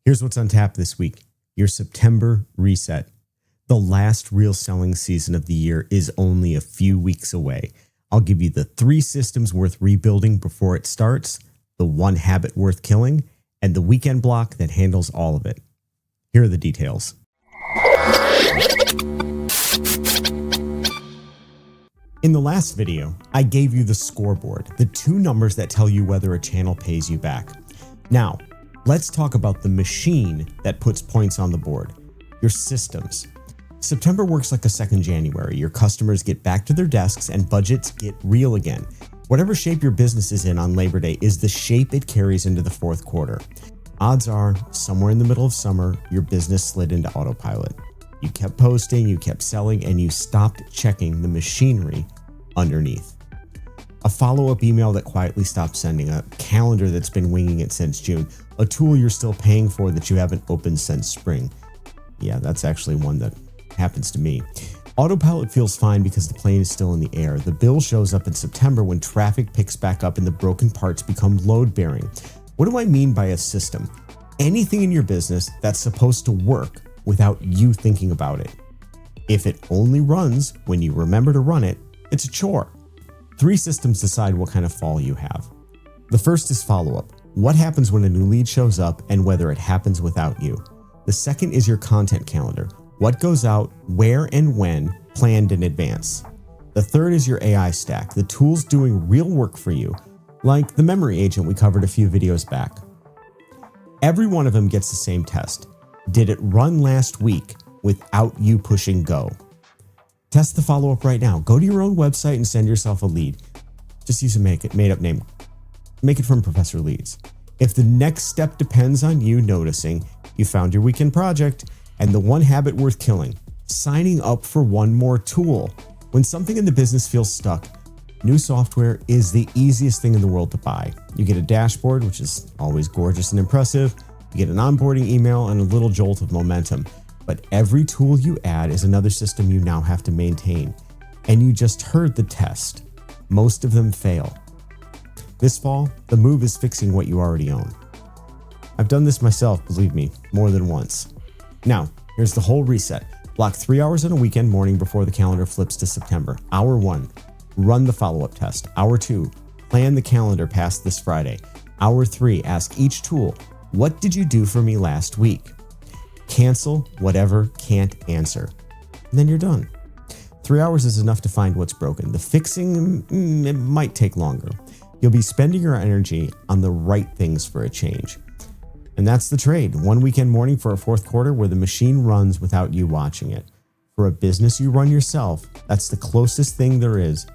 Here's what's on tap this week. Your September reset. The last real selling season of the year is only a few weeks away. I'll give you the 3 systems worth rebuilding before it starts, the 1 habit worth killing, and the weekend block that handles all of it. Here are the details. In the last video, I gave you the scoreboard, the 2 numbers that tell you whether a channel pays you back. Now, let's talk about the machine that puts points on the board, your systems. September works like a second January. Your customers get back to their desks and budgets get real again. Whatever shape your business is in on Labor Day is the shape it carries into the 4th quarter. Odds are, somewhere in the middle of summer, your business slid into autopilot. You kept posting, you kept selling, and you stopped checking the machinery underneath. A follow-up email that quietly stopped sending, a calendar that's been winging it since June, a tool you're still paying for that you haven't opened since spring. Yeah, that's actually one that happens to me. Autopilot feels fine because the plane is still in the air. The bill shows up in September when traffic picks back up and the broken parts become load-bearing. What do I mean by a system? Anything in your business that's supposed to work without you thinking about it. If it only runs when you remember to run it, it's a chore. 3 systems decide what kind of fall you have. The first is follow-up. What happens when a new lead shows up and whether it happens without you. The second is your content calendar. What goes out, where and when, planned in advance. The third is your AI stack, the tools doing real work for you, like the memory agent we covered a few videos back. Every one of them gets the same test. Did it run last week without you pushing go? Test the follow-up right now. Go to your own website and send yourself a lead. Just use a made-up name. Make it from Professor Leads. If the next step depends on you noticing you found your weekend project and the 1 habit worth killing, signing up for one more tool. When something in the business feels stuck, new software is the easiest thing in the world to buy. You get a dashboard, which is always gorgeous and impressive. You get an onboarding email and a little jolt of momentum. But every tool you add is another system you now have to maintain. And you just heard the test. Most of them fail. This fall, the move is fixing what you already own. I've done this myself, believe me, more than once. Now, here's the whole reset. Block 3 hours on a weekend morning before the calendar flips to September. Hour 1, run the follow-up test. Hour 2, plan the calendar past this Friday. Hour 3, ask each tool, what did you do for me last week? Cancel whatever can't answer. And then you're done. 3 hours is enough to find what's broken. The fixing, it might take longer. You'll be spending your energy on the right things for a change. And that's the trade. 1 weekend morning for a 4th quarter where the machine runs without you watching it. For a business you run yourself, that's the closest thing there is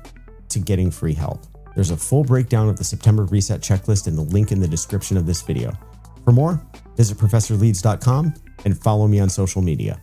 to getting free help. There's a full breakdown of the September reset checklist in the link in the description of this video. For more, visit ProfessorLeads.com and follow me on social media.